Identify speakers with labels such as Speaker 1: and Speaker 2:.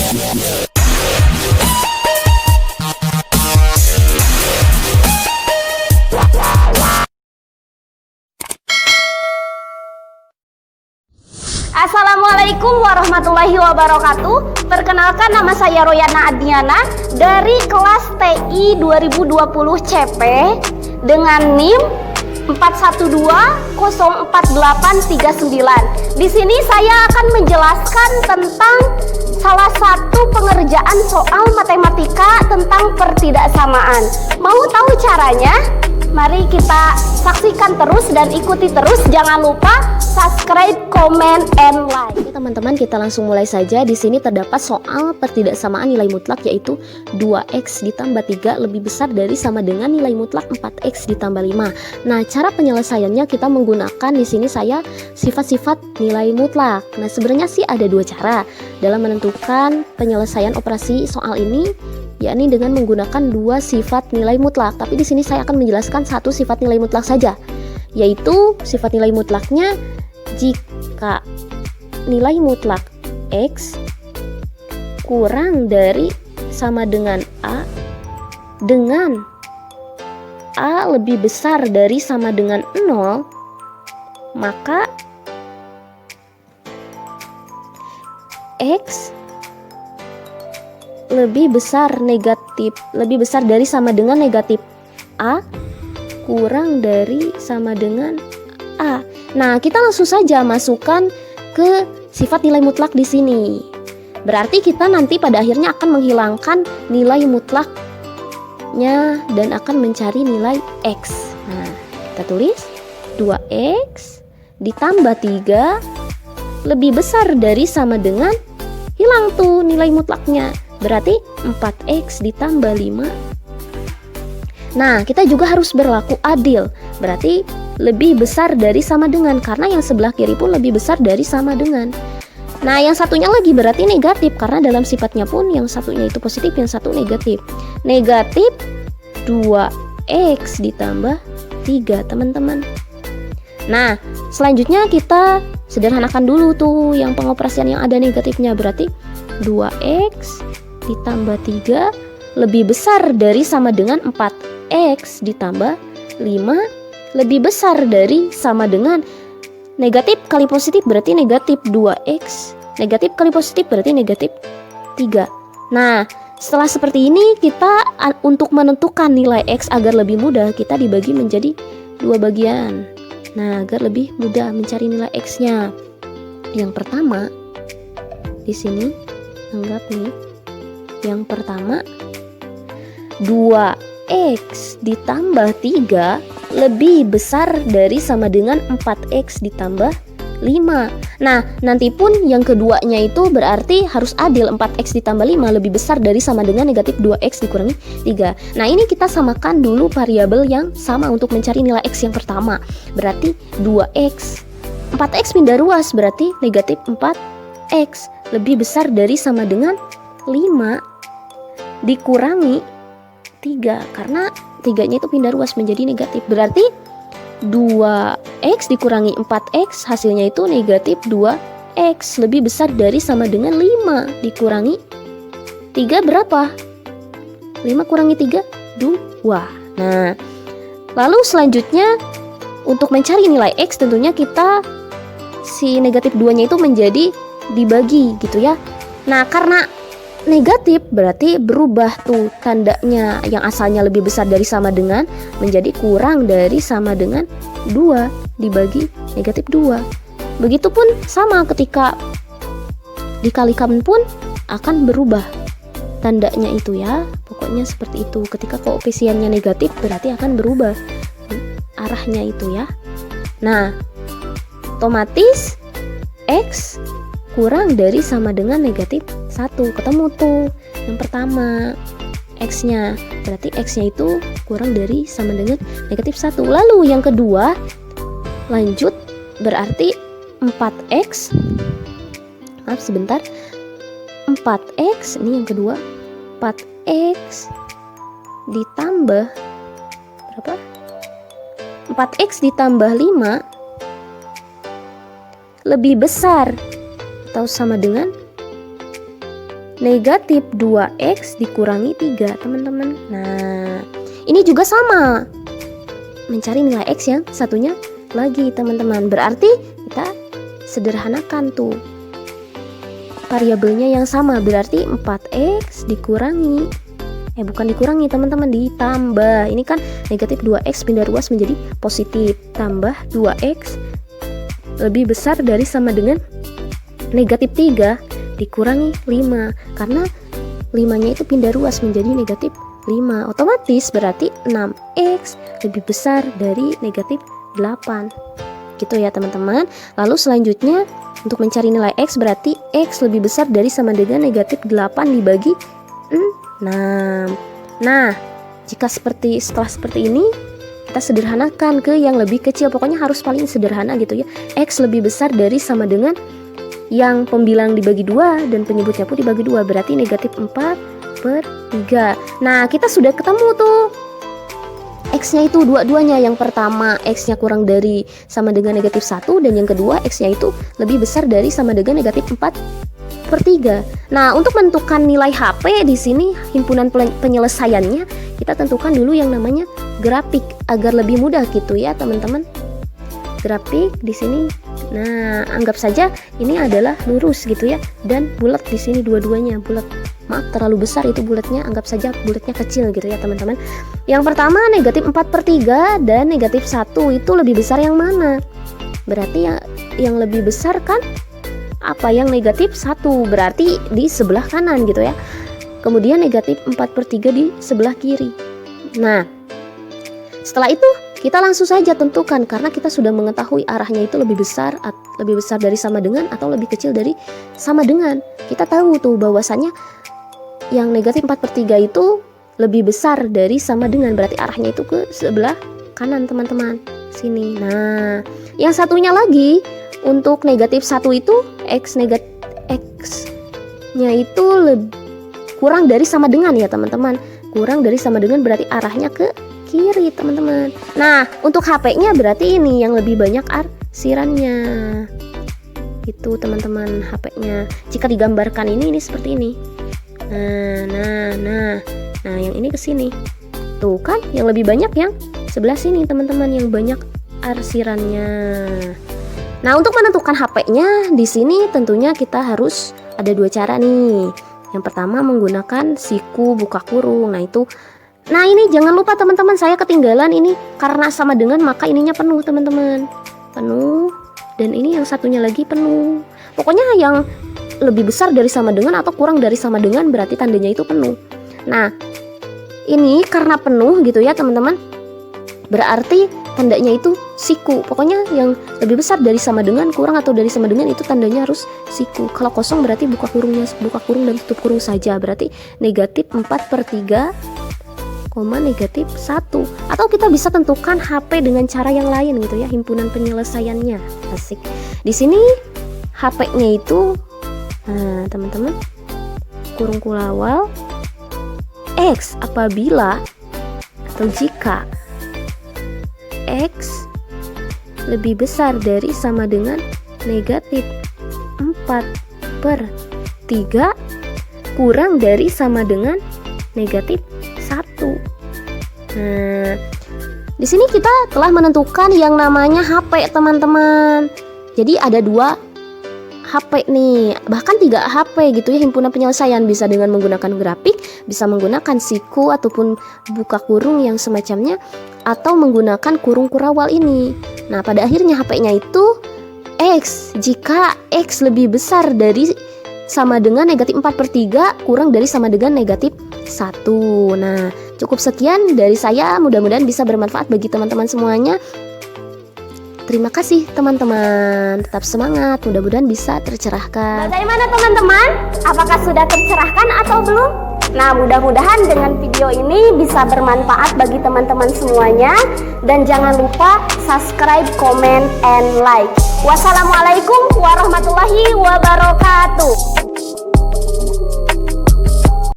Speaker 1: Assalamualaikum warahmatullahi wabarakatuh. Perkenalkan, nama saya Royana Adniana dari kelas TI 2020 CP dengan NIM 412043839. Di sini saya akan menjelaskan tentang salah satu pengerjaan soal matematika tentang pertidaksamaan. Mau tahu caranya? Mari kita saksikan terus dan ikuti terus. Jangan lupa subscribe, comment, and like.
Speaker 2: Oke teman-teman, kita langsung mulai saja. Di sini terdapat soal pertidaksamaan nilai mutlak, yaitu 2x ditambah 3 lebih besar dari sama dengan nilai mutlak 4x ditambah 5. Nah, cara penyelesaiannya kita menggunakan di sini saya sifat-sifat nilai mutlak. Nah, sebenarnya sih ada dua cara dalam menentukan penyelesaian operasi soal ini, yakni dengan menggunakan dua sifat nilai mutlak. Tapi di sini saya akan menjelaskan satu sifat nilai mutlak saja, yaitu sifat nilai mutlaknya jika nilai mutlak X kurang dari sama dengan A dengan A lebih besar dari sama dengan 0, maka X lebih besar dari sama dengan negatif A kurang dari sama dengan A. Nah, kita langsung saja masukkan ke sifat nilai mutlak di sini. Berarti kita nanti pada akhirnya akan menghilangkan nilai mutlaknya dan akan mencari nilai X. Nah, kita tulis 2x ditambah 3 lebih besar dari sama dengan, hilang tuh nilai mutlaknya, berarti 4x ditambah 5. Nah, kita juga harus berlaku adil, berarti lebih besar dari sama dengan, karena yang sebelah kiri pun lebih besar dari sama dengan. Nah, yang satunya lagi berarti negatif, karena dalam sifatnya pun yang satunya itu positif, yang satu negatif. Negatif 2x ditambah 3, teman-teman. Nah, selanjutnya kita sederhanakan dulu tuh yang pengoperasian yang ada negatifnya, berarti 2x ditambah 3 lebih besar dari sama dengan 4x ditambah 5 lebih besar dari sama dengan, negatif kali positif berarti negatif 2x, negatif kali positif berarti negatif 3. Nah, setelah seperti ini, kita untuk menentukan nilai X agar lebih mudah, kita dibagi menjadi dua bagian. Nah, agar lebih mudah mencari nilai X-nya. Yang pertama di sini, anggap nih, yang pertama 2x ditambah 3 lebih besar dari sama dengan 4x ditambah 5. Nah, nanti pun yang keduanya itu berarti harus adil, 4x ditambah 5 lebih besar dari sama dengan negatif 2x dikurangi 3. Nah, ini kita samakan dulu variabel yang sama untuk mencari nilai X yang pertama. Berarti 2x, 4x pindah ruas berarti negatif 4x lebih besar dari sama dengan 5 dikurangi 3, karena 3-nya itu pindah ruas menjadi negatif, berarti 2x dikurangi 4x hasilnya itu negatif 2x lebih besar dari sama dengan 5 dikurangi 3 berapa? 5 kurangi 3 2. Nah, lalu selanjutnya untuk mencari nilai X tentunya kita si negatif 2-nya itu menjadi dibagi gitu ya. Nah, karena negatif berarti berubah tuh tandanya, yang asalnya lebih besar dari sama dengan menjadi kurang dari sama dengan 2 dibagi negatif 2. Begitupun sama ketika dikalikan pun akan berubah tandanya itu ya. Pokoknya seperti itu. Ketika koefisiennya negatif berarti akan berubah arahnya itu ya. Nah, otomatis X kurang dari sama dengan negatif 1, ketemu tuh yang pertama X-nya, berarti X-nya itu kurang dari sama dengan negatif 1. Lalu yang kedua lanjut, berarti 4x, maaf sebentar, 4x ini yang kedua, 4x ditambah berapa? 4x ditambah 5 lebih besar atau sama dengan negatif 2x dikurangi 3 teman-teman. Nah ini juga sama, mencari nilai x yang satunya lagi teman-teman. Berarti kita sederhanakan tuh variabelnya yang sama, berarti 4x dikurangi bukan dikurangi teman-teman, ditambah. Ini kan negatif 2x pindah ruas menjadi positif, tambah 2x lebih besar dari sama dengan negatif 3 dikurangi 5, karena 5-nya itu pindah ruas menjadi negatif 5, otomatis berarti 6x lebih besar dari negatif 8 gitu ya teman-teman. Lalu selanjutnya untuk mencari nilai x berarti x lebih besar dari sama dengan negatif 8 dibagi 6. Nah jika setelah seperti ini kita sederhanakan ke yang lebih kecil, pokoknya harus paling sederhana gitu ya. X lebih besar dari sama dengan yang pembilang dibagi 2 dan penyebutnya pun dibagi 2, berarti negatif 4/3. Nah kita sudah ketemu tuh x-nya itu dua-duanya. Yang pertama x-nya kurang dari sama dengan negatif 1, dan yang kedua x-nya itu lebih besar dari sama dengan negatif 4/3. Nah untuk menentukan nilai HP di sini himpunan penyelesaiannya kita tentukan dulu yang namanya grafik agar lebih mudah gitu ya teman-teman. Grafik di sini, nah anggap saja ini adalah lurus gitu ya, dan bulat di sini dua-duanya bulat. Maaf terlalu besar itu bulatnya, anggap saja bulatnya kecil gitu ya teman-teman. Yang pertama negatif 4/3 dan negatif 1 itu lebih besar yang mana? Berarti yang lebih besar kan apa? Yang negatif 1, berarti di sebelah kanan gitu ya. Kemudian negatif 4/3 di sebelah kiri. Nah setelah itu kita langsung saja tentukan, karena kita sudah mengetahui arahnya itu lebih besar dari sama dengan atau lebih kecil dari sama dengan. Kita tahu tuh bahwasannya yang negatif 4/3 itu lebih besar dari sama dengan, berarti arahnya itu ke sebelah kanan teman-teman, sini. Nah yang satunya lagi untuk negatif 1 itu x-nya itu kurang dari sama dengan ya teman-teman. Kurang dari sama dengan berarti arahnya ke kiri teman-teman. Nah untuk HP-nya berarti ini yang lebih banyak arsirannya itu teman-teman. HP-nya jika digambarkan ini seperti ini. Nah yang ini ke sini tuh kan, yang lebih banyak yang sebelah sini teman-teman, yang banyak arsirannya. Nah untuk menentukan HP-nya di sini tentunya kita harus ada dua cara nih. Yang pertama menggunakan siku buka kurung. Nah ini jangan lupa teman-teman, saya ketinggalan ini karena sama dengan maka ininya penuh teman-teman, penuh, dan ini yang satunya lagi penuh. Pokoknya yang lebih besar dari sama dengan atau kurang dari sama dengan berarti tandanya itu penuh. Nah ini karena penuh gitu ya teman-teman, berarti tandanya itu siku. Pokoknya yang lebih besar dari sama dengan, kurang atau dari sama dengan itu tandanya harus siku. Kalau kosong berarti buka kurung dan tutup kurung saja, berarti negatif 4/3 negatif 1. Atau kita bisa tentukan HP dengan cara yang lain gitu ya, himpunan penyelesaiannya. Asik. Di sini HP-nya itu teman-teman, kurung kulawal X apabila atau jika X lebih besar dari sama dengan negatif 4/3 kurang dari sama dengan negatif 1. Nah, di sini kita telah menentukan yang namanya HP teman-teman. Jadi ada 2 HP nih, bahkan 3 HP gitu ya, himpunan penyelesaian. Bisa dengan menggunakan grafik, bisa menggunakan siku ataupun buka kurung yang semacamnya, atau menggunakan kurung kurawal ini. Nah pada akhirnya HP-nya itu X jika X lebih besar dari sama dengan negatif 4/3 kurang dari sama dengan negatif 1. Nah cukup sekian dari saya, mudah-mudahan bisa bermanfaat bagi teman-teman semuanya. Terima kasih teman-teman, tetap semangat, mudah-mudahan bisa tercerahkan.
Speaker 1: Bagaimana teman-teman? Apakah sudah tercerahkan atau belum? Nah mudah-mudahan dengan video ini bisa bermanfaat bagi teman-teman semuanya. Dan jangan lupa subscribe, comment, and like. Wassalamualaikum warahmatullahi wabarakatuh.